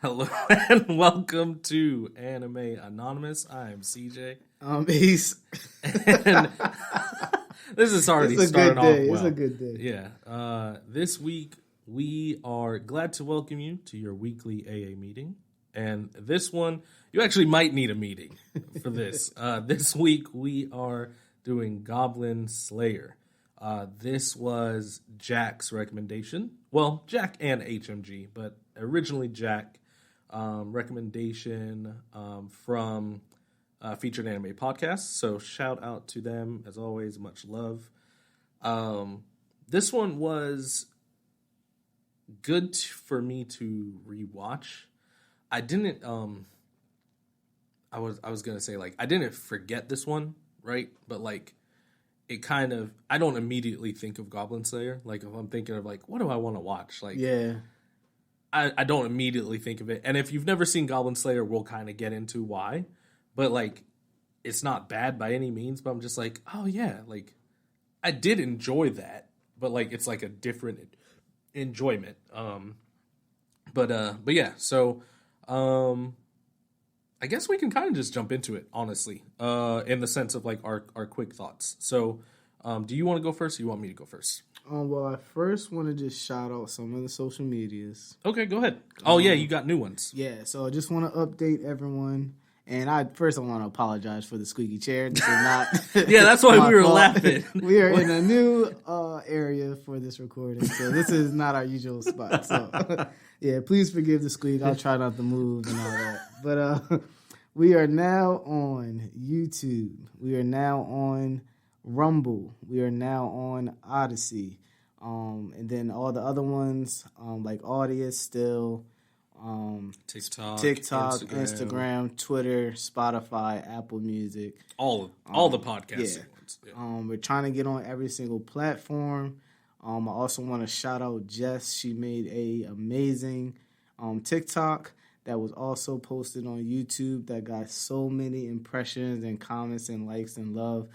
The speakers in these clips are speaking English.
Hello and welcome to Anime Anonymous. I'm CJ. I'm Ace. And this is already started off well. It's a good day. Yeah. This week we are glad to welcome you to your weekly AA meeting. And this one, you actually might need a meeting for this. This week we are doing Goblin Slayer. This was Jack's recommendation. Well, Jack and HMG, but originally Jack. Recommendation from Featured Anime Podcast. So shout out to them as always. Much love. This one was good for me to rewatch. I didn't. I was gonna say like I didn't forget this one, right? But like it kind of I don't immediately think of Goblin Slayer. Like if I'm thinking of like what do I want to watch? Like yeah. I don't immediately think of it. And if you've never seen Goblin Slayer, we'll kind of get into why. But, like, it's not bad by any means. But I'm just like, oh, yeah. Like, I did enjoy that. But, like, it's like a different enjoyment. But yeah. So, I guess we can kind of just jump into it, honestly. In the sense of, like, our quick thoughts. So, do you want to go first or you want me to go first? Well, I first want to just shout out some of the social medias. Okay, go ahead. Oh, yeah, you got new ones. Yeah, so I just want to update everyone. And I want to apologize for the squeaky chair. This is not yeah, that's why we were fault. laughing. We are in a new area for this recording, so this is not our usual spot. So, yeah, please forgive the squeak. I'll try not to move and all that. But we are now on YouTube. We are now on Rumble. We are now on Odyssey. And then all the other ones, like Audius still, TikTok, Instagram, Twitter, Spotify, Apple Music. All the podcasts. Yeah. We're trying to get on every single platform. I also want to shout out Jess. She made a amazing TikTok that was also posted on YouTube that got so many impressions and comments and likes and love.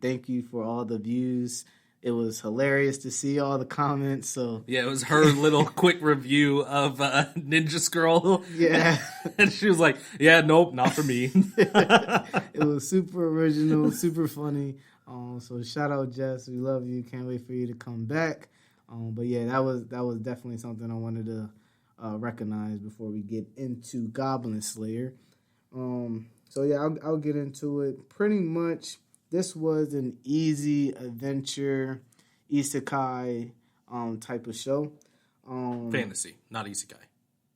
Thank you for all the views. It was hilarious to see all the comments. So yeah, it was her little quick review of Ninja Scroll. Yeah, and she was like, "Yeah, nope, not for me." It was super original, super funny. So shout out Jess, we love you. Can't wait for you to come back. But yeah, that was definitely something I wanted to recognize before we get into Goblin Slayer. So yeah, I'll get into it. Pretty much. This was an easy adventure, isekai type of show. Fantasy, not isekai.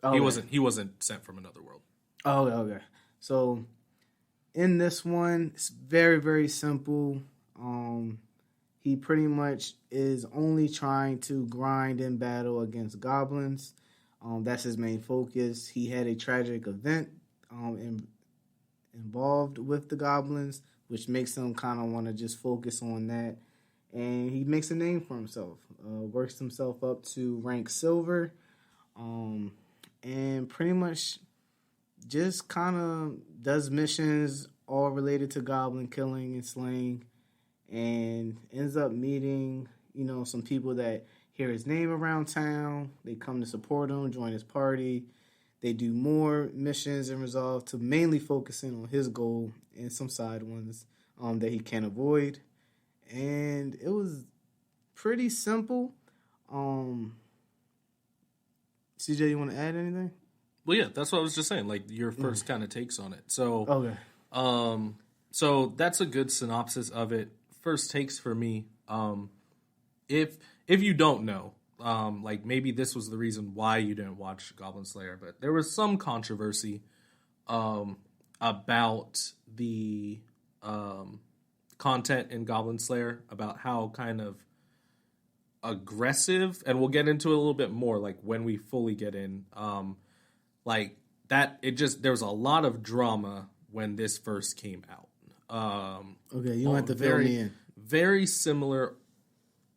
Okay. He wasn't sent from another world. Oh, okay. So in this one, it's very, very simple. He pretty much is only trying to grind in battle against goblins. That's his main focus. He had a tragic event involved with the goblins, which makes him kind of want to just focus on that. And he makes a name for himself, works himself up to rank silver, and pretty much just kind of does missions all related to goblin killing and slaying, and ends up meeting, some people that hear his name around town. They come to support him, join his party. They do more missions and resolve to mainly focus in on his goal and some side ones that he can't avoid. And it was pretty simple. CJ, you want to add anything? Well, yeah, that's what I was just saying. Like your first kind of takes on it. So, okay. So that's a good synopsis of it. First takes for me. If you don't know. Like maybe this was the reason why you didn't watch Goblin Slayer, but there was some controversy about the content in Goblin Slayer, about how kind of aggressive, and we'll get into it a little bit more like when we fully get in, like that there was a lot of drama when this first came out. Okay, you want to fill me in. Very similar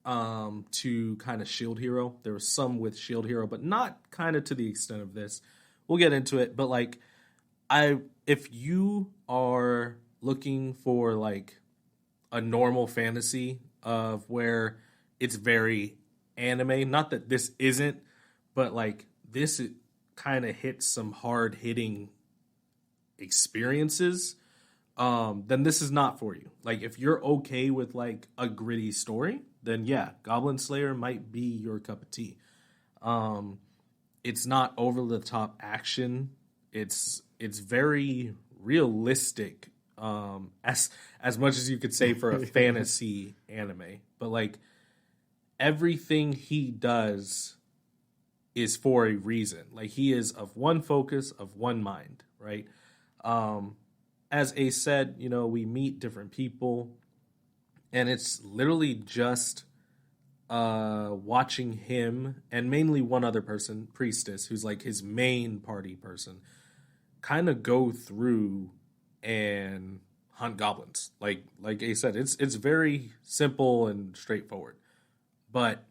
to kind of Shield Hero. There was some with Shield Hero, but not kind of to the extent of this. We'll get into it, but like if you are looking for like a normal fantasy of where it's very anime, not that this isn't, but like this kind of hit some hard hitting experiences, then this is not for you. Like, if you're okay with like a gritty story, then yeah, Goblin Slayer might be your cup of tea. It's not over the top action. It's very realistic, as much as you could say for a fantasy anime. But like, everything he does is for a reason. Like, he is of one focus, of one mind, right? As Ace said, you know, we meet different people, and it's literally just watching him and mainly one other person, Priestess, who's like his main party person, kind of go through and hunt goblins. Like Ace said, it's very simple and straightforward, but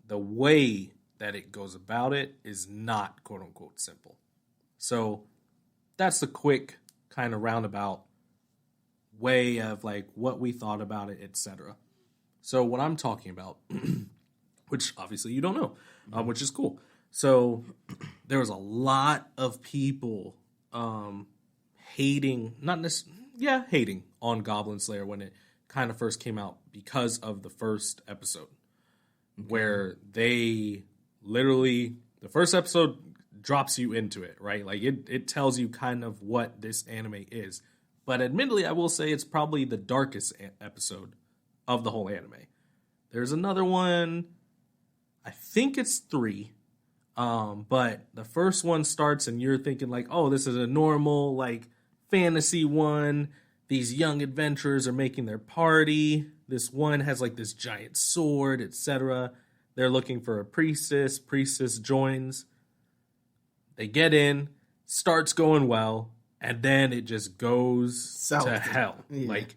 the way that it goes about it is not quote unquote simple. So that's the quick kind of roundabout way of like what we thought about it, etc. So what I'm talking about, which obviously you don't know, which is cool. So there was a lot of people hating on Goblin Slayer when it kind of first came out because of the first episode, where they literally, the first episode drops you into it, right? Like it tells you kind of what this anime is. But admittedly, I will say it's probably the darkest episode of the whole anime. There's another one, I think it's 3, but the first one starts and you're thinking like, oh, this is a normal like fantasy one. These young adventurers are making their party. This one has like this giant sword, etc. They're looking for a priestess. Priestess joins. They get in, starts going well, and then it just goes South to hell. Yeah. Like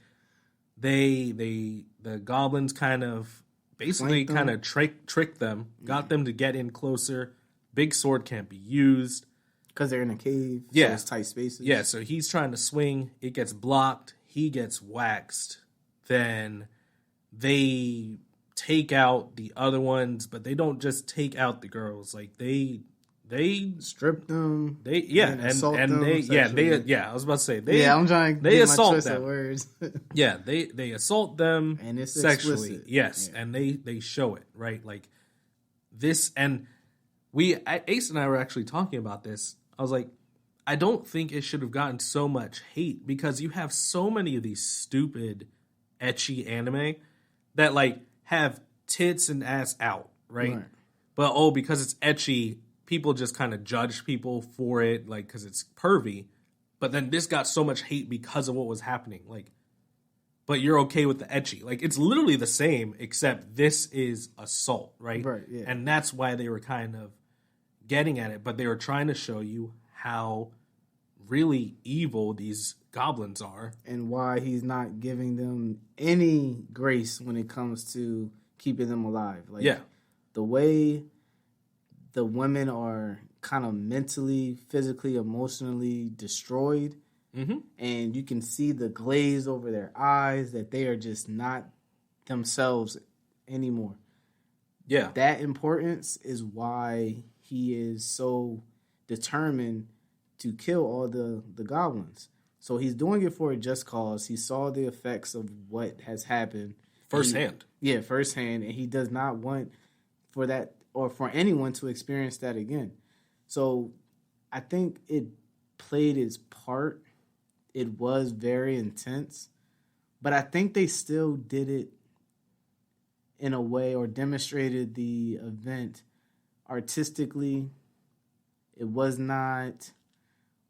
the goblins kind of basically kind of tricked them, got them to get in closer. Big sword can't be used because they're in a cave. Yeah, so it's tight spaces. Yeah, so he's trying to swing. It gets blocked. He gets waxed. Then they take out the other ones, but they don't just take out the girls. Like they strip them. I was about to say I'm trying to they assault my them. Words. Yeah, they assault them and it's sexually. Explicit. Yes, yeah. And they show it, right? Like this, and Ace and I were actually talking about this. I was like, I don't think it should have gotten so much hate because you have so many of these stupid ecchi anime that like have tits and ass out, right? But because it's ecchi, people just kind of judge people for it, like, because it's pervy. But then this got so much hate because of what was happening. Like, but you're okay with the ecchi. Like, it's literally the same, except this is assault, right? Right, yeah. And that's why they were kind of getting at it. But they were trying to show you how really evil these goblins are. And why he's not giving them any grace when it comes to keeping them alive. Like, yeah. The way the women are kind of mentally, physically, emotionally destroyed. Mm-hmm. And you can see the glaze over their eyes that they are just not themselves anymore. Yeah. That importance is why he is so determined to kill all the goblins. So he's doing it for a just cause. He saw the effects of what has happened. Firsthand. Firsthand. And he does not want for that or for anyone to experience that again. So I think it played its part. It was very intense. But I think they still did it in a way or demonstrated the event artistically. It was not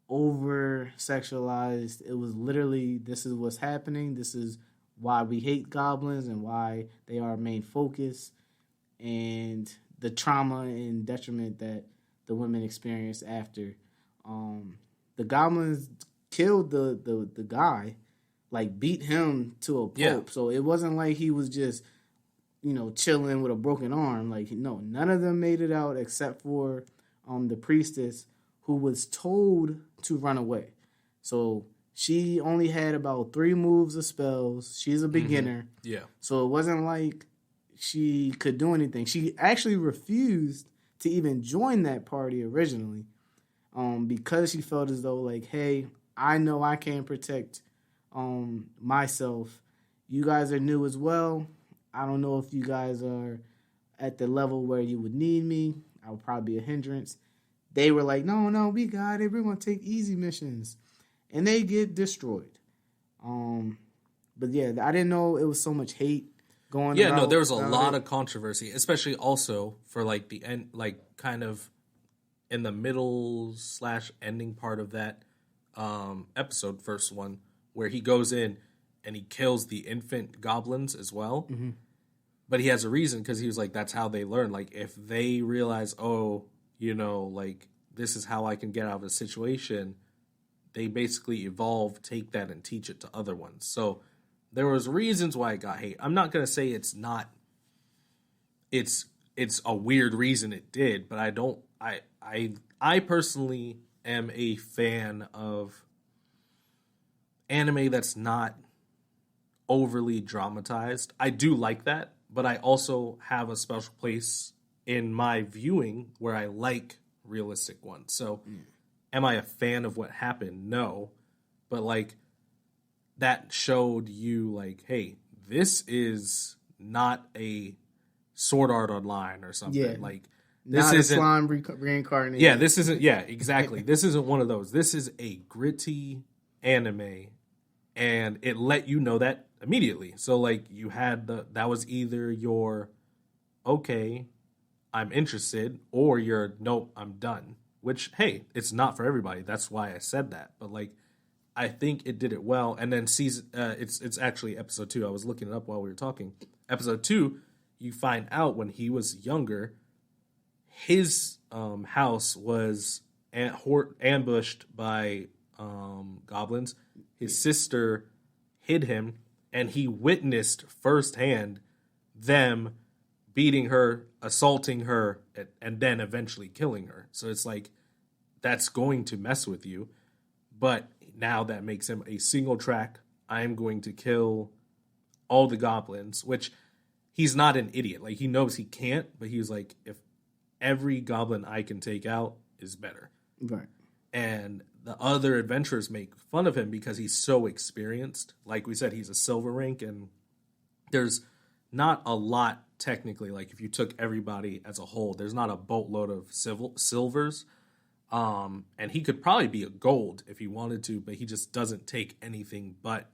over sexualized. It was literally, this is what's happening. This is why we hate goblins and why they are our main focus. And the trauma and detriment that the women experienced after. The goblins killed the guy, like beat him to a pulp. Yeah. So it wasn't like he was just, chilling with a broken arm. Like, no, none of them made it out except for the priestess who was told to run away. So she only had about 3 moves of spells. She's a beginner. Mm-hmm. Yeah. So it wasn't like she could do anything. She actually refused to even join that party originally. because she felt as though like, hey, I know I can't protect myself. You guys are new as well. I don't know if you guys are at the level where you would need me. I would probably be a hindrance. They were like, no, we got it. We're going to take easy missions. And they get destroyed. But yeah, I didn't know it was so much hate going on. Yeah, no, there was a lot of controversy, especially also for like the end, like kind of in the middle / ending part of that episode, first one, where he goes in and he kills the infant goblins as well. Mm-hmm. But he has a reason, because he was like, that's how they learn. Like, if they realize, oh, you know, like, this is how I can get out of a situation, they basically evolve, take that, and teach it to other ones. So there was reasons why it got hate. I'm not going to say it's not, it's a weird reason it did, but I personally am a fan of anime that's not overly dramatized. I do like that, but I also have a special place in my viewing where I like realistic ones. So am I a fan of what happened? No. But like, that showed you like, hey, this is not a Sword Art Online or something. Yeah. Like, this not isn't slime reincarnated. Yeah, this isn't. Yeah, exactly. This isn't one of those. This is a gritty anime, and it let you know that immediately. So like, you had that was either your okay, I'm interested, or you're nope, I'm done. Which, hey, it's not for everybody. That's why I said that. But like, I think it did it well. And then it's actually episode 2. I was looking it up while we were talking. Episode 2, you find out when he was younger, his house was ambushed by goblins. His sister hid him, and he witnessed firsthand them beating her, assaulting her, and then eventually killing her. So it's like, that's going to mess with you. But now that makes him a single track, I'm going to kill all the goblins, which he's not an idiot. Like, he knows he can't, but he was like, if every goblin I can take out is better. Right. And the other adventurers make fun of him because he's so experienced. Like we said, he's a silver rank, and there's not a lot technically. Like, if you took everybody as a whole, there's not a boatload of silvers. And he could probably be a gold if he wanted to, but he just doesn't take anything but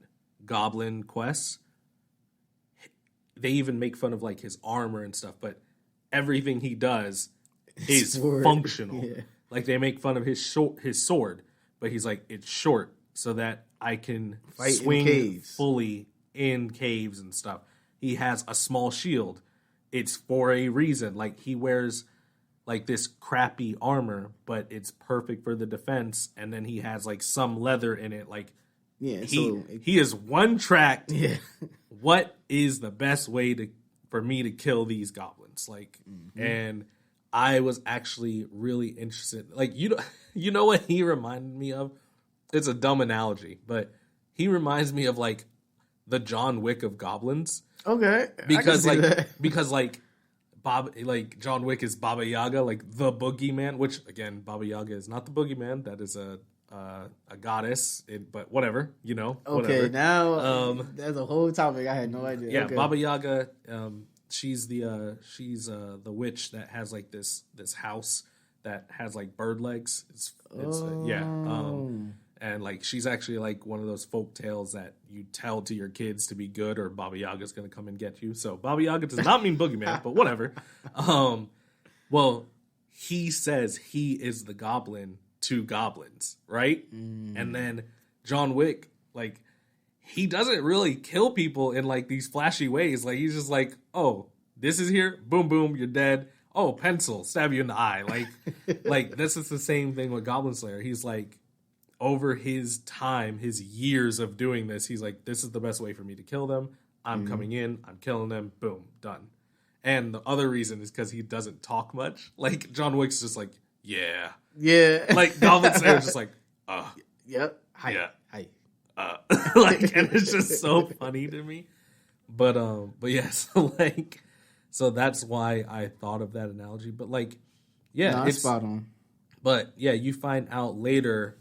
goblin quests. They even make fun of like his armor and stuff, but everything he does is functional. Yeah. Like, they make fun of his sword, but he's like, it's short so that I can swing fully in caves and stuff. He has a small shield. It's for a reason. Like, he wears like this crappy armor, but it's perfect for the defense. And then he has like some leather in it. Like, yeah, he is one tracked. Yeah. What is the best way for me to kill these goblins? Like, and I was actually really interested. Like, you know what he reminded me of? It's a dumb analogy, but he reminds me of like the John Wick of goblins. Okay, because John Wick is Baba Yaga, like the boogeyman. Which again, Baba Yaga is not the boogeyman. That is a goddess. But whatever, you know. Okay, whatever. Now there's a whole topic. I had no idea. Yeah, okay. Baba Yaga. She's the witch that has like this house that has like bird legs. And like, she's actually like one of those folk tales that you tell to your kids to be good, or Baba Yaga's going to come and get you. So Baba Yaga does not mean boogeyman, but whatever. Well, he says he is the goblin to goblins, right? And then John Wick, like, he doesn't really kill people in like these flashy ways. Like, he's just like, oh, this is here, boom, boom, you're dead. Oh, pencil, stab you in the eye. Like this is the same thing with Goblin Slayer. He's like, over his time, his years of doing this, he's like, this is the best way for me to kill them. I'm coming in, I'm killing them, boom, done. And the other reason is because he doesn't talk much. Like, John Wick's just like, yeah. Like, Goblin Slayer's just like, yep, hi, yeah, hi. Like, and it's just so funny to me. But yeah, so that's why I thought of that analogy. But like, yeah, it's spot on. But yeah, you find out later,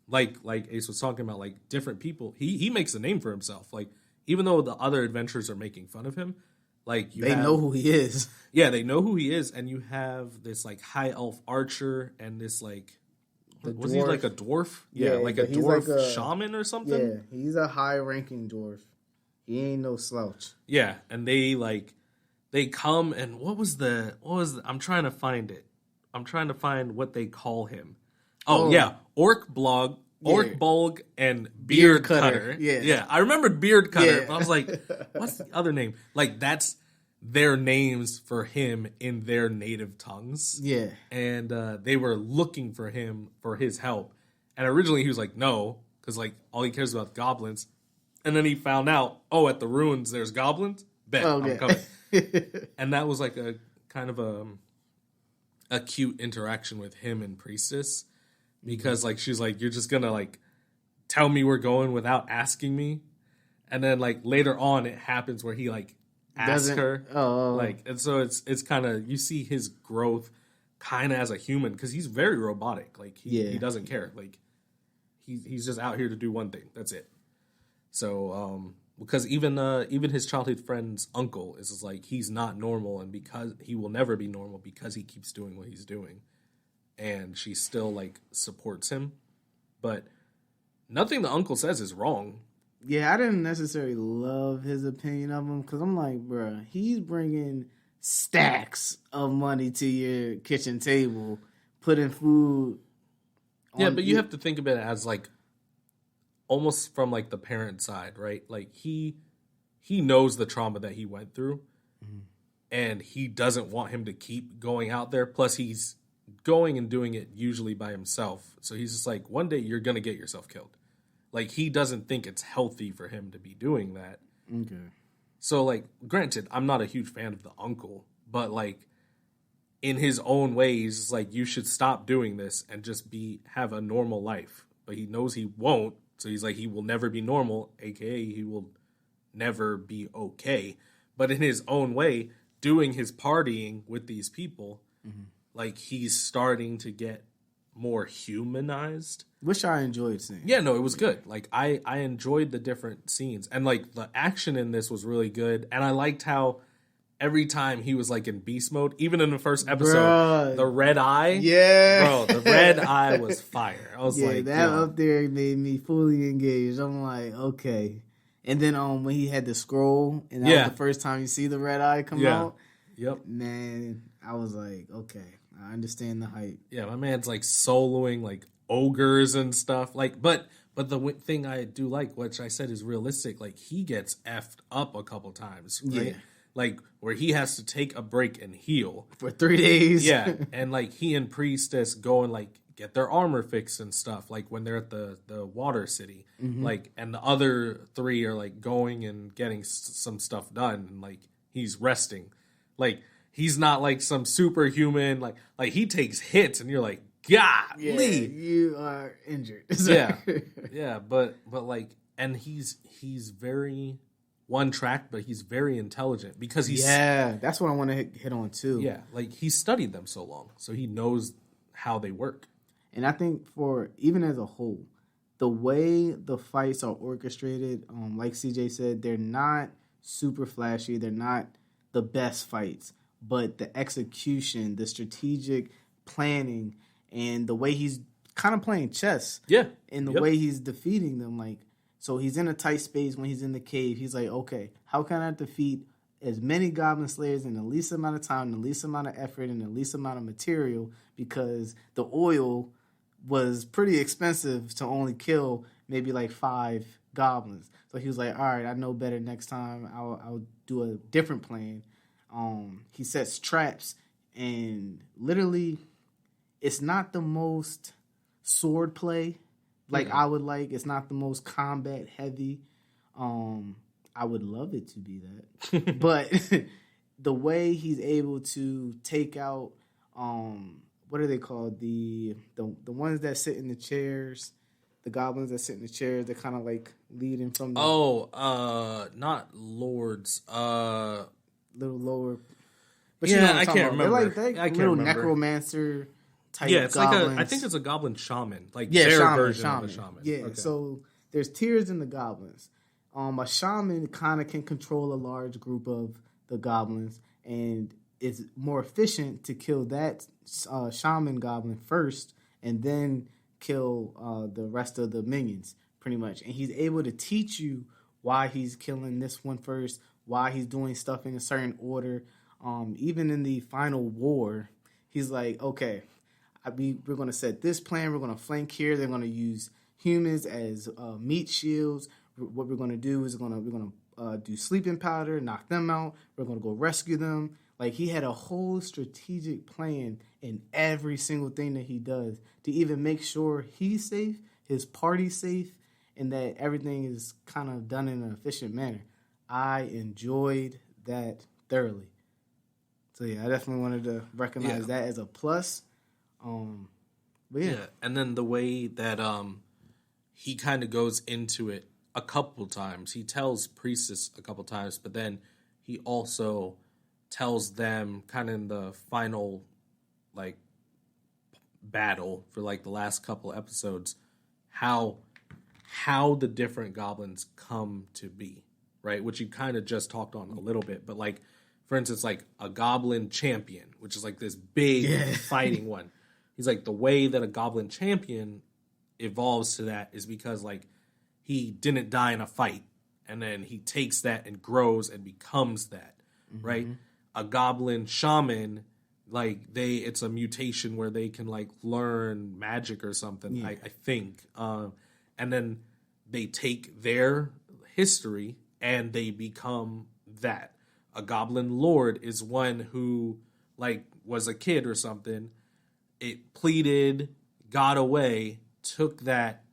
like Ace was talking about, like different people. He makes a name for himself. Like even though the other adventurers are making fun of him, like they know who he is. Yeah, they know who he is, and you have this like high elf archer and this like was he like a dwarf? Yeah, like a dwarf like shaman or something. Yeah, he's a high ranking dwarf. He ain't no slouch. Yeah, and they come and what was I'm trying to find it. I'm trying to find what they call him. Oh yeah, Orc Bulg, and Beard Cutter. Yeah. I remembered Beard Cutter. But I was like, what's the other name? Like that's their names for him in their native tongues. Yeah, and they were looking for him for his help. And originally he was like, no, because like all he cares about is goblins. And then he found out, at the ruins there's goblins. Bet I'm coming. And that was like a kind of a cute interaction with him and Priestess, because like she's like, you're just gonna like tell me we're going without asking me, and then like later on it happens where he like asks her, like, and so it's kind of, you see his growth kind of as a human, because he's very robotic. Like he doesn't care. Like he's just out here to do one thing. That's it. So because even his childhood friend's uncle is just like, he's not normal, and because he will never be normal because he keeps doing what he's doing, and she still like supports him, but nothing the uncle says is wrong. Yeah, I didn't necessarily love his opinion of him, because I'm like, bruh, he's bringing stacks of money to your kitchen table, putting food. Yeah, but you have to think of it as like almost from like the parent side, right? Like he knows the trauma that he went through, and he doesn't want him to keep going out there. Plus, he's going and doing it usually by himself. So he's just like, one day you're gonna get yourself killed. Like, he doesn't think it's healthy for him to be doing that. Okay. So, like, granted, I'm not a huge fan of the uncle, but, like, in his own ways, like, you should stop doing this and just have a normal life. But he knows he won't, so he's like, he will never be normal, a.k.a. he will never be okay. But in his own way, doing his partying with these people, like, he's starting to get more humanized. Which I enjoyed seeing. Yeah, no, it was good. Like, I enjoyed the different scenes. And, like, the action in this was really good. And I liked how every time he was, like, in beast mode, even in the first episode, the red eye. Yeah. Bro, the red eye was fire. I was like, that up there made me fully engaged. I'm like, okay. And then when he had the scroll, and that was the first time you see the red eye come out. Yep. Man, I was like, okay, I understand the hype. Yeah, my man's, like, soloing, like, ogres and stuff, like, but the thing I do like, which I said is realistic, like, he gets effed up a couple times, right? Like, where he has to take a break and heal for 3 days. Yeah, and like he and Priestess go and like get their armor fixed and stuff, like when they're at the water city, like, and the other three are like going and getting some stuff done, and like he's resting, like he's not like some superhuman, like he takes hits and you're like, golly, you are injured. yeah, but like, and he's very one track, but he's very intelligent because he's that's what I want to hit on too. Yeah, like he studied them so long, so he knows how they work. And I think for even as a whole, the way the fights are orchestrated, like CJ said, they're not super flashy. They're not the best fights, but the execution, the strategic planning, and the way he's kind of playing chess. Yeah. And the way he's defeating them. Like, so he's in a tight space when he's in the cave. He's like, okay, how can I defeat as many goblin slayers in the least amount of time, the least amount of effort, and the least amount of material? Because the oil was pretty expensive to only kill maybe like 5 goblins. So he was like, all right, I know better next time. I'll do a different plan. He sets traps, and literally it's not the most sword play like I would like. It's not the most combat heavy. I would love it to be that. But the way he's able to take out, what are they called? The ones that sit in the chairs, the goblins that sit in the chairs, they're kind of like leading from the... not lords. Little lower... But yeah, I can't remember. They're like little necromancer type it's goblins. I think it's a goblin shaman, like Yeah, their shaman, version shaman. of a shaman. Yeah, Okay. so there's tiers in the goblins. A shaman kind of can control a large group of the goblins, and it's more efficient to kill that shaman goblin first, and then kill the rest of the minions, pretty much. And he's able to teach you why he's killing this one first, why he's doing stuff in a certain order. Even in the final war, he's like, okay, we're going to set this plan. We're going to flank here. They're going to use humans as meat shields. What we're going to do is we're going to do sleeping powder, knock them out. We're going to go rescue them. Like, he had a whole strategic plan in every single thing that he does to even make sure he's safe, his party's safe, and that everything is kind of done in an efficient manner. I enjoyed that thoroughly. So yeah, I definitely wanted to recognize that as a plus. But yeah. And then the way that he kind of goes into it a couple times. He tells Priestess a couple times, but then he also tells them kind of in the final like battle for like the last couple episodes how the different goblins come to be, right? Which you kind of just talked on a little bit, but like for instance, like a goblin champion, which is like this big fighting one. He's like, the way that a goblin champion evolves to that is because like he didn't die in a fight, and then he takes that and grows and becomes that, right? A goblin shaman, like it's a mutation where they can like learn magic or something, I think. And then they take their history and they become that. A goblin lord is one who like was a kid or something. It pleaded, got away, took that,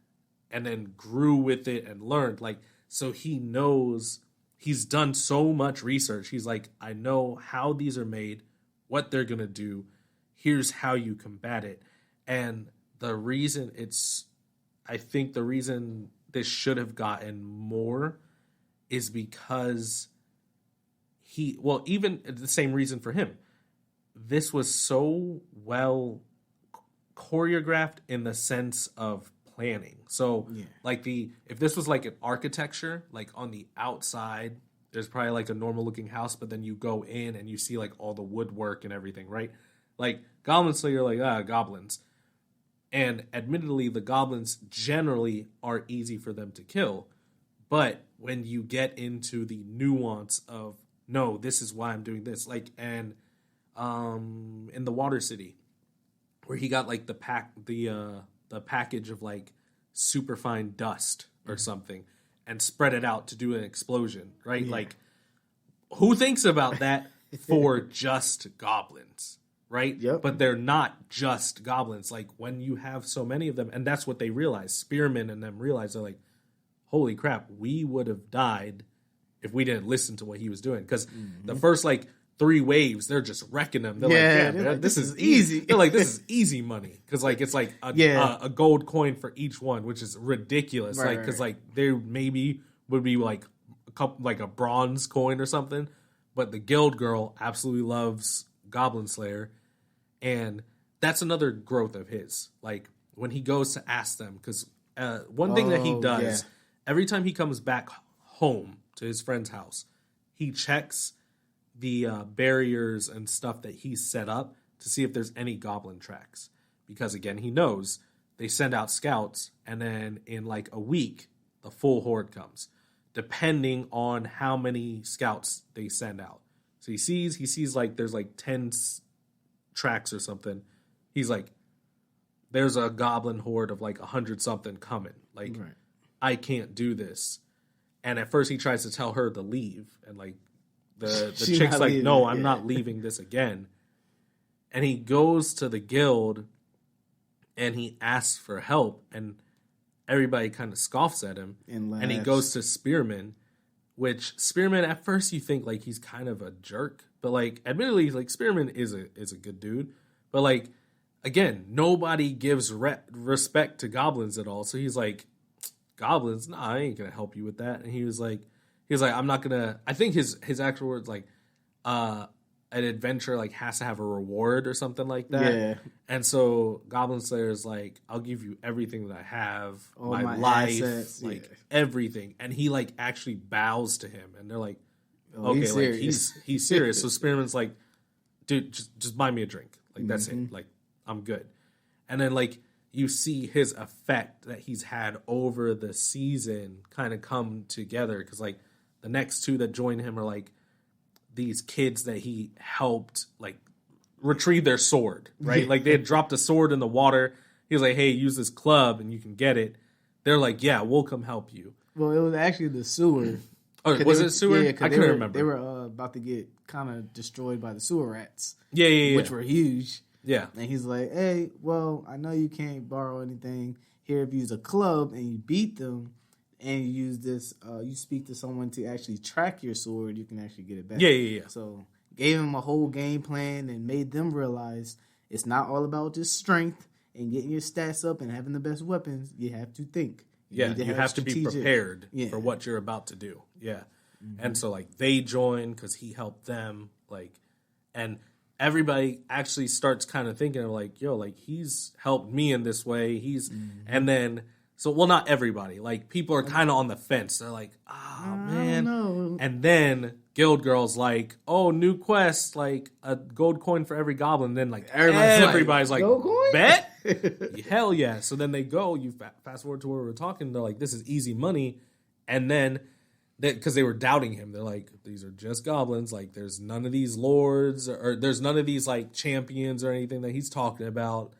and then grew with it and learned. Like, so he knows, he's done so much research. He's like, I know how these are made, what they're going to do. Here's how you combat it. And the reason I think the reason this should have gotten more is because even the same reason for him. This was so well choreographed in the sense of planning. So like if this was like an architecture, like on the outside, there's probably like a normal looking house, but then you go in and you see like all the woodwork and everything, right? Like Goblin Slayer, like, goblins. And admittedly, the goblins generally are easy for them to kill. But when you get into the nuance of, no, this is why I'm doing this. Like, and in the Water City, where he got like the package of like superfine dust or something and spread it out to do an explosion, right? Yeah. Like, who thinks about that for just goblins, right? Yep. But they're not just goblins. Like, when you have so many of them, and that's what they realize, Spearman and them realize, they're like, holy crap, we would have died if we didn't listen to what he was doing. Because the first like 3 waves, they're just wrecking them. They're like, this is easy. They're like, this is easy money. Because like it's like a gold coin for each one, which is ridiculous. Right, like, because like there maybe would be like a couple, like a bronze coin or something. But the guild girl absolutely loves Goblin Slayer, and that's another growth of his. Like when he goes to ask them, because one thing that he does every time he comes back home to his friend's house, he checks the barriers and stuff that he's set up to see if there's any goblin tracks. Because again, he knows they send out scouts, and then in like a week, the full horde comes, depending on how many scouts they send out. So he sees like there's like 10 tracks or something. He's like, there's a goblin horde of like 100 something coming. Like, I can't do this. And at first he tries to tell her to leave, and like the chick's like, no, I'm not leaving this again. And he goes to the guild and he asks for help, and everybody kind of scoffs at him. And he goes to Spearman, which Spearman, at first you think like he's kind of a jerk, but like admittedly, like Spearman is a good dude. But like, again, nobody gives respect to goblins at all. So he's like, goblins? Nah, I ain't gonna help you with that. And he was like, I'm not gonna. I think his actual words like, an adventure like has to have a reward or something like that. Yeah. And so Goblin Slayer is like, I'll give you everything that I have, All my my life, assets, like everything. And he like actually bows to him, and they're like, Oh, okay, he's like serious. he's serious. So Spearman's like, dude, just buy me a drink. Like that's Mm-hmm. it. Like I'm good. And then like you see his effect that he's had over the season kind of come together, because like the next two that join him are like these kids that he helped like retrieve their sword, right? Like they had dropped a sword in the water. He was like, hey, use this club and you can get it. They're like, yeah, we'll come help you. Well, it was actually the sewer. Oh, was it sewer? Yeah, I couldn't remember. They were about to get kind of destroyed by the sewer rats. Yeah. Which were huge. Yeah. And he's like, hey, well, I know you can't borrow anything. Here, if you use a club and you beat them and you use this, you speak to someone to actually track your sword, you can actually get it back. Yeah. So gave him a whole game plan and made them realize it's not all about just strength and getting your stats up and having the best weapons. You have to think. Yeah, you have to be prepared Yeah. for what you're about to do. Yeah. And so, like, they join because he helped them. Like, and everybody actually starts kind of thinking of, like, yo, like, he's helped me in this way. And then, so, well, not everybody. Like, people are kind of on the fence. They're like, oh, man. No. And then Guild Girl's like, oh, new quest, like, a gold coin for every goblin. And then, like, everybody's like, gold coin? bet? Hell yeah. So then they go, you fast forward to where we're talking, they're like, this is easy money. And then, because they were doubting him, they're like, these are just goblins. Like, there's none of these lords, or there's none of these, like, champions or anything that he's talking about.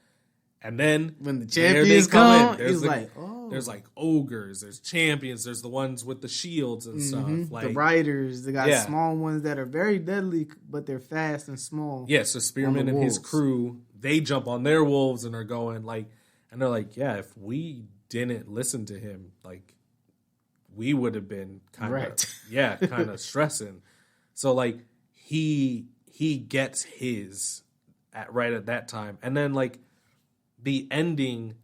And then when the champions come, he's like, oh. There's, like, ogres, there's champions, there's the ones with the shields and stuff. Like, the riders, they got small ones that are very deadly, but they're fast and small. Yeah, so Spearman and his crew, they jump on their wolves and are going, like, and they're like, yeah, if we didn't listen to him, like, we would have been kind of stressing. So like he gets his right at that time, and then like the ending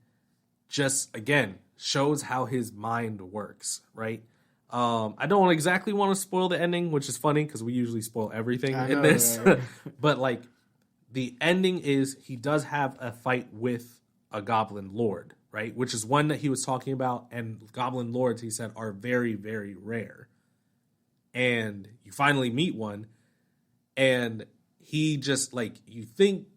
just again shows how his mind works. Right. I don't exactly want to spoil the ending, which is funny because we usually spoil everything in this. Right. But like the ending is he does have a fight with a goblin lord. Right, which is one that he was talking about, and goblin lords, he said, are very, very rare. And you finally meet one, and he just, like, you think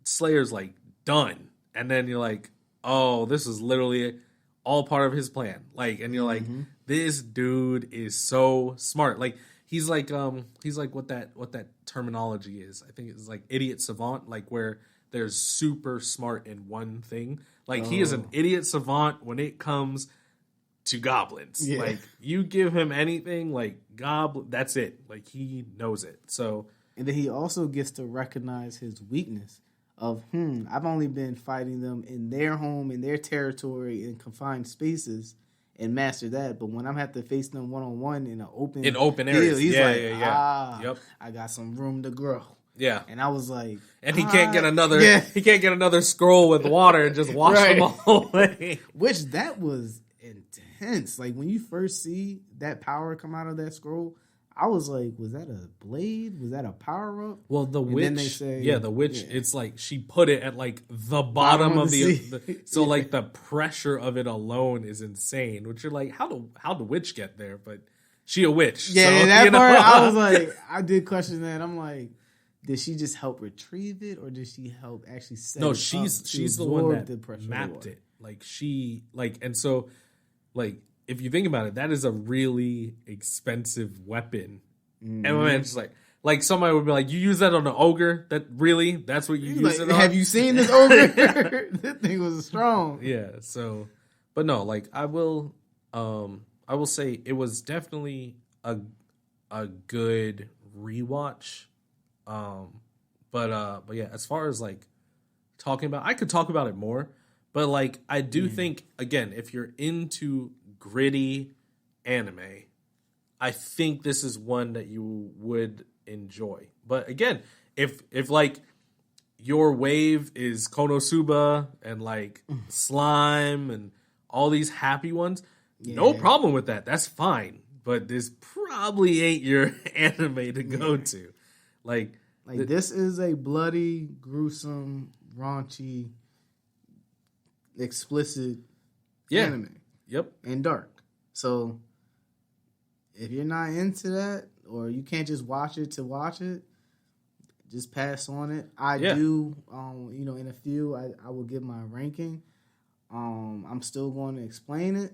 Slayer's, like, done. And then you're like, oh, this is literally all part of his plan. Like, and you're like, this dude is so smart. Like, he's like what that terminology is. I think it's like idiot savant, like where they're super smart in one thing. Like, he is an idiot savant when it comes to goblins. Yeah. Like, you give him anything, like, goblin, that's it. Like, he knows it. So, and then he also gets to recognize his weakness of, I've only been fighting them in their home, in their territory, in confined spaces, and master that. But when I'm have to face them one-on-one in an open areas, he's yep. I got some room to grow. Yeah, and I was like, and he can't get another. Yeah. He can't get another scroll with water and just wash them all away. Which that was intense. Like when you first see that power come out of that scroll, I was like, was that a blade? Was that a power up? Well, the witch. Then they say, the witch. Yeah. It's like she put it at like the bottom of the so like the pressure of it alone is insane. Which you're like, how the witch get there? But she a witch. Yeah, so, that part I was like, I did question that. I'm like, did she just help retrieve it, or did she help actually set it up? She's the one that mapped it. Like she and so like if you think about it, that is a really expensive weapon. Mm-hmm. And my man's just like somebody would be like, you use that on an ogre? That's what you use it on? Have you seen this ogre? This thing was strong. Yeah. So, but no, like I will say it was definitely a good rewatch. But yeah, as far as like talking about, I could talk about it more, but like I do think again, if you're into gritty anime, I think this is one that you would enjoy. But again, if like your wave is Konosuba and like slime and all these happy ones, no problem with that. That's fine. But this probably ain't your anime to go to. Like, Like, this is a bloody, gruesome, raunchy, explicit anime. Yep. And dark. So, if you're not into that, or you can't just watch it to watch it, just pass on it. I do, in a few, I will give my ranking. I'm still going to explain it.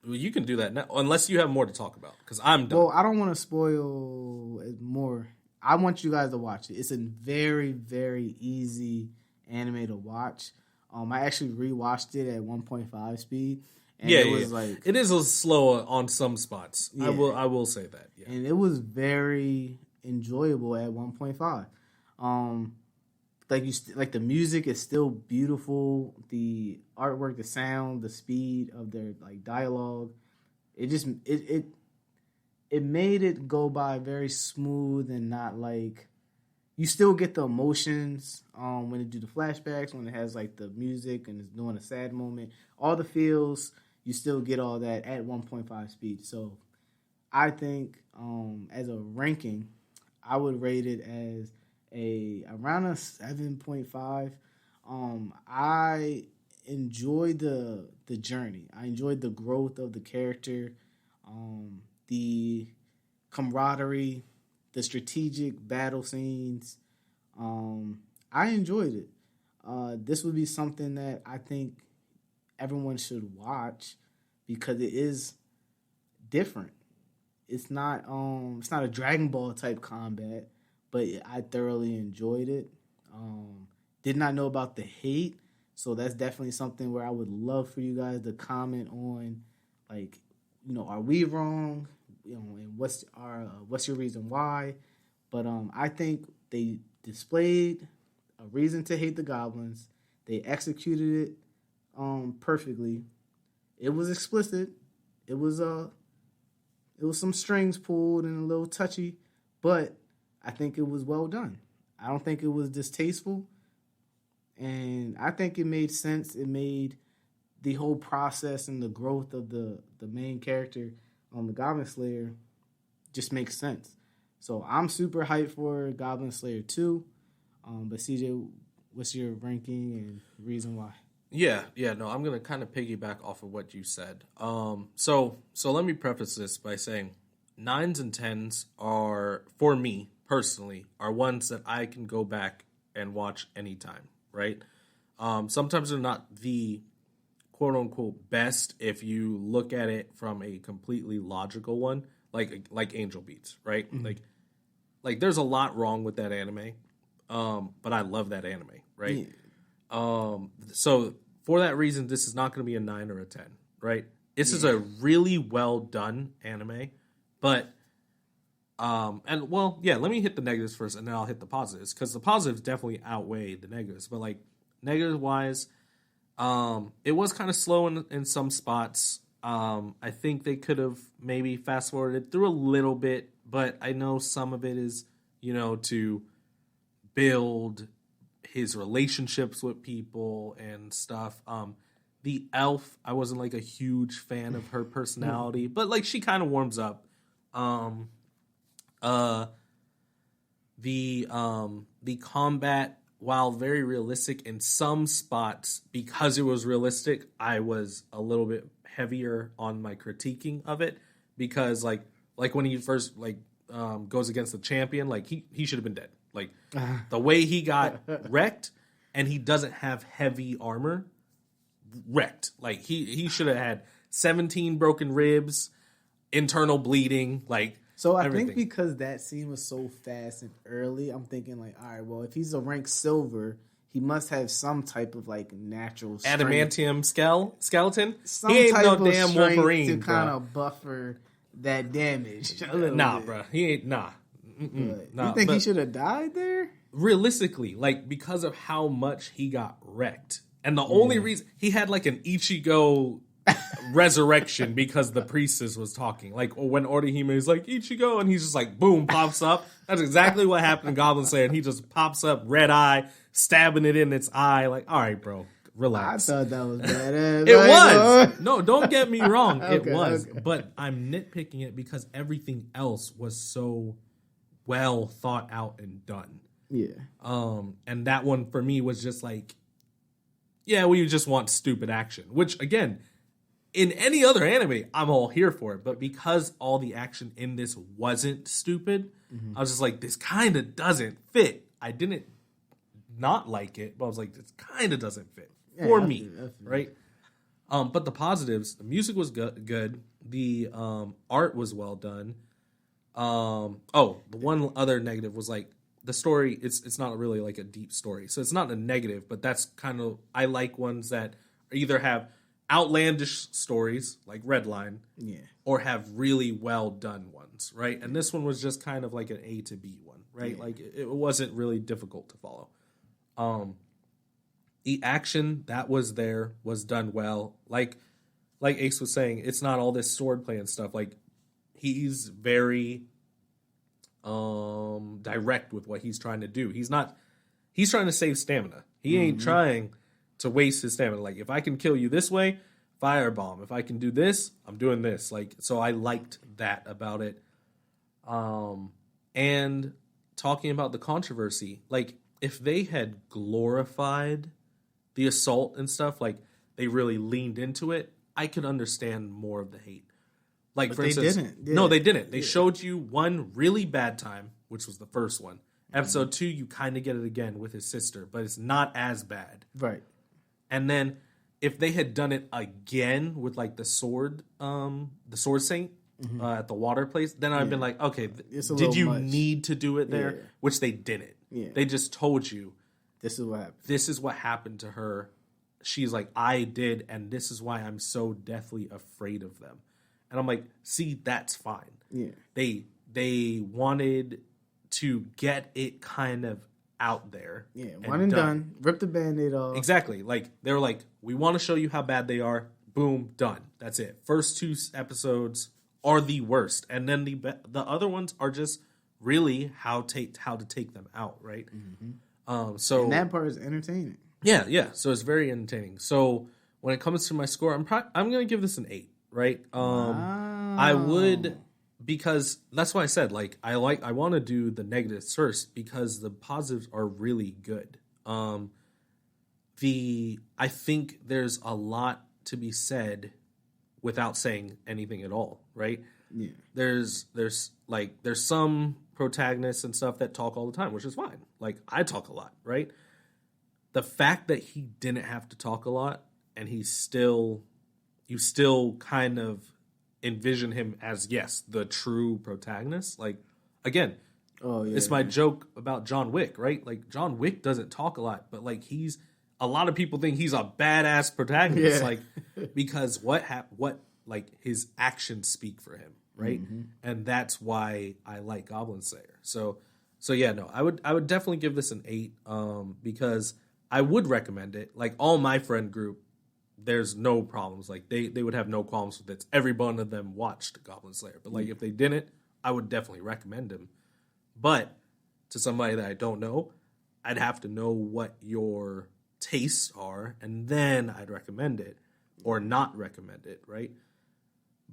Well, you can do that now, unless you have more to talk about, because I'm done. Well, I don't want to spoil more. I want you guys to watch it. It's a very, very easy anime to watch. I actually rewatched it at 1.5 speed. And it was like, it is a slower on some spots. Yeah. I will say that. Yeah. And it was very enjoyable at 1.5. Like the music is still beautiful. The artwork, the sound, the speed of their like dialogue, it just it made it go by very smooth and not like, you still get the emotions when it do the flashbacks, when it has like the music and it's doing a sad moment, all the feels, you still get all that at 1.5 speed. So I think as a ranking, I would rate it as around a 7.5. I enjoyed the journey. I enjoyed the growth of the character, the camaraderie, the strategic battle scenes. I enjoyed it. This would be something that I think everyone should watch because it is different. It's not a Dragon Ball type combat, but I thoroughly enjoyed it. Did not know about the hate, so that's definitely something where I would love for you guys to comment on, like, are we wrong? And what's your reason why? But I think they displayed a reason to hate the goblins. They executed it perfectly. It was explicit. It was some strings pulled and a little touchy, but I think it was well done. I don't think it was distasteful, and I think it made sense. It made the whole process and the growth of the main character on the Goblin Slayer just makes sense. So I'm super hyped for Goblin Slayer 2. But CJ, what's your ranking and reason why? Yeah, no, I'm gonna kind of piggyback off of what you said. So let me preface this by saying 9s and 10s are, for me personally, are ones that I can go back and watch anytime, right? Sometimes they're not the quote unquote best if you look at it from a completely logical one, like Angel Beats, right? Mm-hmm. Like there's a lot wrong with that anime, but I love that anime, right? Yeah. So for that reason, this is not going to be a 9 or a 10, right? This is a really well done anime, but let me hit the negatives first, and then I'll hit the positives, because the positives definitely outweigh the negatives. But like negative wise, it was kind of slow in some spots. I think they could have maybe fast forwarded through a little bit, but I know some of it is, to build his relationships with people and stuff. The elf, I wasn't like a huge fan of her personality, but like she kind of warms up. The combat, while very realistic in some spots, because it was realistic, I was a little bit heavier on my critiquing of it, because like when he first goes against the champion, like he should have been dead. Like the way he got wrecked, and he doesn't have heavy armor, wrecked. Like he should have had 17 broken ribs, internal bleeding, like. So I everything. think because that scene was so fast and early, I'm thinking like, all right, well, if he's a rank silver, he must have some type of like natural strength. Adamantium skeleton. Some he ain't type no of damn Wolverine to kind of buffer that damage. Nah, bro, he ain't. Nah. You think he should have died there? Realistically, like because of how much he got wrecked, and the only reason he had like an Ichigo resurrection because the priestess was talking. Like when Orihime is like Ichigo, and he's just like boom, pops up. That's exactly what happened in Goblin Slayer, and he just pops up, red eye, stabbing it in its eye. Like, all right, bro, relax. I thought that was badass. It was. No, don't get me wrong. It was. Okay. But I'm nitpicking it because everything else was so well thought out and done. Yeah. And that one for me was just like, yeah, we just want stupid action, which again, in any other anime, I'm all here for it. But because all the action in this wasn't stupid, I was just like, this kind of doesn't fit. I didn't not like it, but I was like, this kind of doesn't fit for me, right? But the positives, the music was good. The art was well done. The one other negative was like the story. It's not really like a deep story, so it's not a negative. But that's kind of, I like ones that either have outlandish stories like Redline, or have really well done ones, right? And this one was just kind of like an A to B one, right? Like it wasn't really difficult to follow. The action that was there was done well. Like Ace was saying, it's not all this swordplay and stuff. Like he's very direct with what he's trying to do. He's trying to save stamina. He ain't trying to waste his stamina. Like, if I can kill you this way, firebomb. If I can do this, I'm doing this. Like, so I liked that about it. And talking about the controversy, like, if they had glorified the assault and stuff, like, they really leaned into it, I could understand more of the hate. Like, but for instance, didn't. Yeah. No, they didn't. They showed you one really bad time, which was the first one. Episode 2, you kind of get it again with his sister, but it's not as bad. Right. And then if they had done it again with like the sword saint at the water place, then I'd been like, okay, did you need to do it there? Yeah. Which they didn't. Yeah. They just told you, this is what happened. This is what happened to her. She's like, I did, and this is why I'm so deathly afraid of them. And I'm like, see, that's fine. Yeah. They wanted to get it kind of out there. Yeah, one and done. Rip the Band-Aid off. Exactly. Like, they were like, we want to show you how bad they are. Boom, done. That's it. First 2 episodes are the worst. And then the other ones are just really how to take them out, right? Mm-hmm. So and that part is entertaining. Yeah. So it's very entertaining. So when it comes to my score, I'm going to give this an 8, right? Wow. I would... Because that's why I said, like, I want to do the negatives first because the positives are really good. I think there's a lot to be said without saying anything at all, right? Yeah. There's some protagonists and stuff that talk all the time, which is fine. Like, I talk a lot, right? The fact that he didn't have to talk a lot and you still kind of envision him as, yes, the true protagonist. Like, again, it's my joke about John Wick, right? Like, John Wick doesn't talk a lot, but like a lot of people think he's a badass protagonist, like, because what like his actions speak for him, right? Mm-hmm. And that's why I like Goblin Slayer. So yeah, no, I would definitely give this an 8, because I would recommend it. Like, all my friend group, there's no problems. Like, they would have no qualms with it. Every one of them watched Goblin Slayer. But, like, if they didn't, I would definitely recommend him. But to somebody that I don't know, I'd have to know what your tastes are, and then I'd recommend it or not recommend it, right?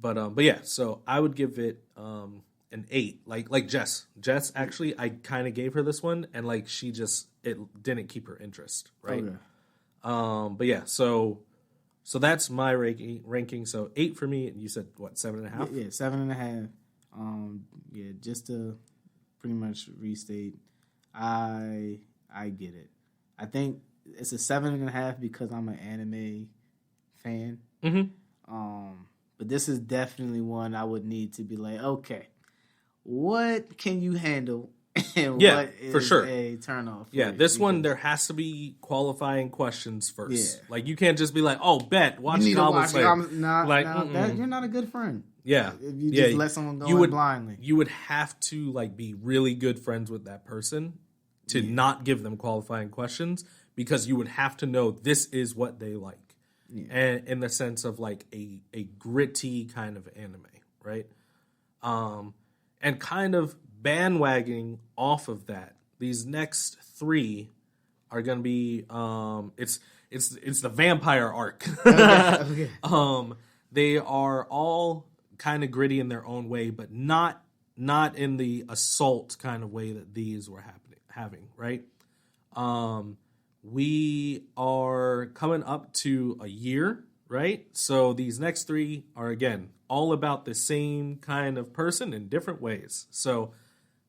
But yeah, so I would give it an 8. Like Jess. Jess, actually, I kind of gave her this one, and, like, it didn't keep her interest, right? Okay. But yeah, so that's my ranking. So 8 for me, and you said what, 7.5? Yeah, 7.5. Yeah, just to pretty much restate, I get it. I think it's a 7.5 because I'm an anime fan. Mm-hmm. But this is definitely one I would need to be like, okay, what can you handle? And what is for sure a turnoff? Yeah, this one there has to be qualifying questions first. Yeah. Like, you can't just be like, "Oh, bet watch Goblin Slayer." You're not a good friend. Yeah, if you just let someone go blindly, you would have to like be really good friends with that person to not give them qualifying questions, because you would have to know this is what they like, and in the sense of like a gritty kind of anime, right? And kind of bandwagoning off of that, these next 3 are going to be it's the vampire arc. Okay. They are all kind of gritty in their own way, but not not in the assault kind of way that these were having, right? We are coming up to a year, right? So these next 3 are, again, all about the same kind of person in different ways. So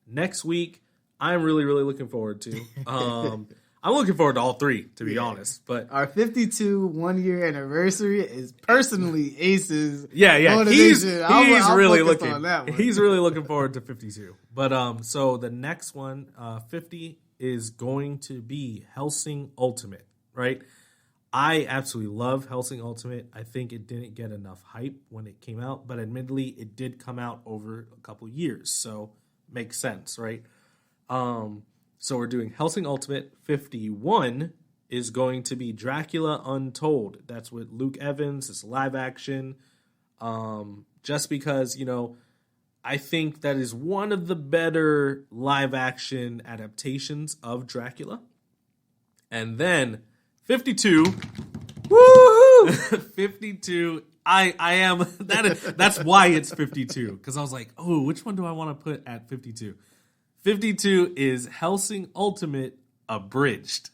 next week, I'm really, really looking forward to. I'm looking forward to all 3, to be honest. But our 52 1-year anniversary is personally Ace's. Yeah. He's really looking on that one. He's really looking forward to 52. But so the next one, 50, is going to be Hellsing Ultimate, right? I absolutely love Hellsing Ultimate. I think it didn't get enough hype when it came out, but admittedly, it did come out over a couple years, so makes sense, right? So we're doing Hellsing Ultimate. 51 is going to be Dracula Untold. That's with Luke Evans. It's live action. Just because, I think that is one of the better live action adaptations of Dracula. And then 52. Woohoo! 52. I am that's why it's 52. Because I was like, oh, which one do I want to put at 52? 52 is Hellsing Ultimate Abridged.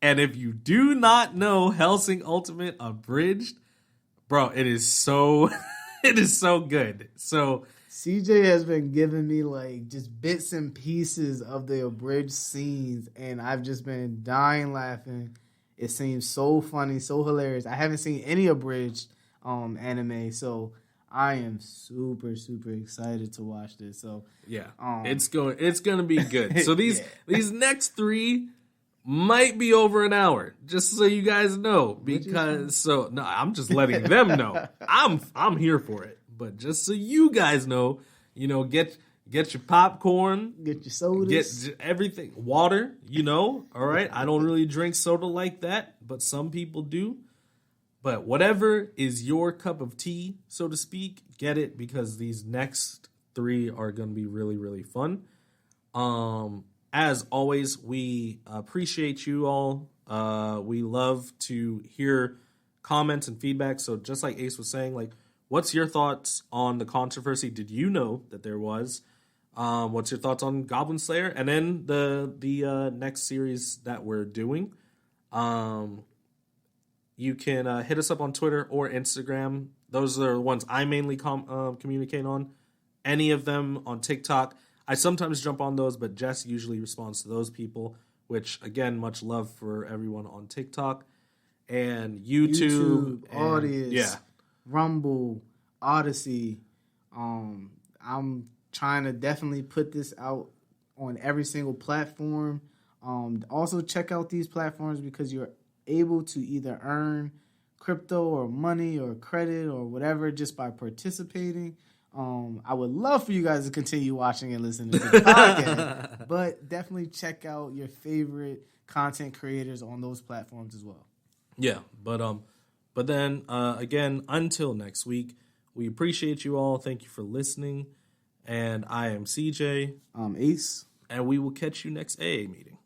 And if you do not know Hellsing Ultimate Abridged, bro, it is so good. So CJ has been giving me like just bits and pieces of the abridged scenes, and I've just been dying laughing. It seems so funny, so hilarious. I haven't seen any abridged anime, so I am super, super excited to watch this. So yeah, it's gonna be good. So these next 3 might be over an hour, just so you guys know. Because I'm just letting them know. I'm here for it. But just so you guys know, get your popcorn, get your sodas, get everything, water. All right. I don't really drink soda like that, but some people do. But whatever is your cup of tea, so to speak, get it, because these next 3 are going to be really, really fun. As always, we appreciate you all. We love to hear comments and feedback. So just like Ace was saying, like, what's your thoughts on the controversy? Did you know that there was? What's your thoughts on Goblin Slayer? And then the next series that we're doing. You can hit us up on Twitter or Instagram. Those are the ones I mainly communicate on. Any of them on TikTok. I sometimes jump on those, but Jess usually responds to those people, which, again, much love for everyone on TikTok. And YouTube Audience. Yeah. Rumble, Odyssey. I'm trying to definitely put this out on every single platform. Also check out these platforms because you're able to either earn crypto or money or credit or whatever just by participating. I would love for you guys to continue watching and listening to the podcast, but definitely check out your favorite content creators on those platforms as well. Yeah, but then, again, until next week, we appreciate you all. Thank you for listening. And I am CJ. I'm Ace. And we will catch you next AA meeting.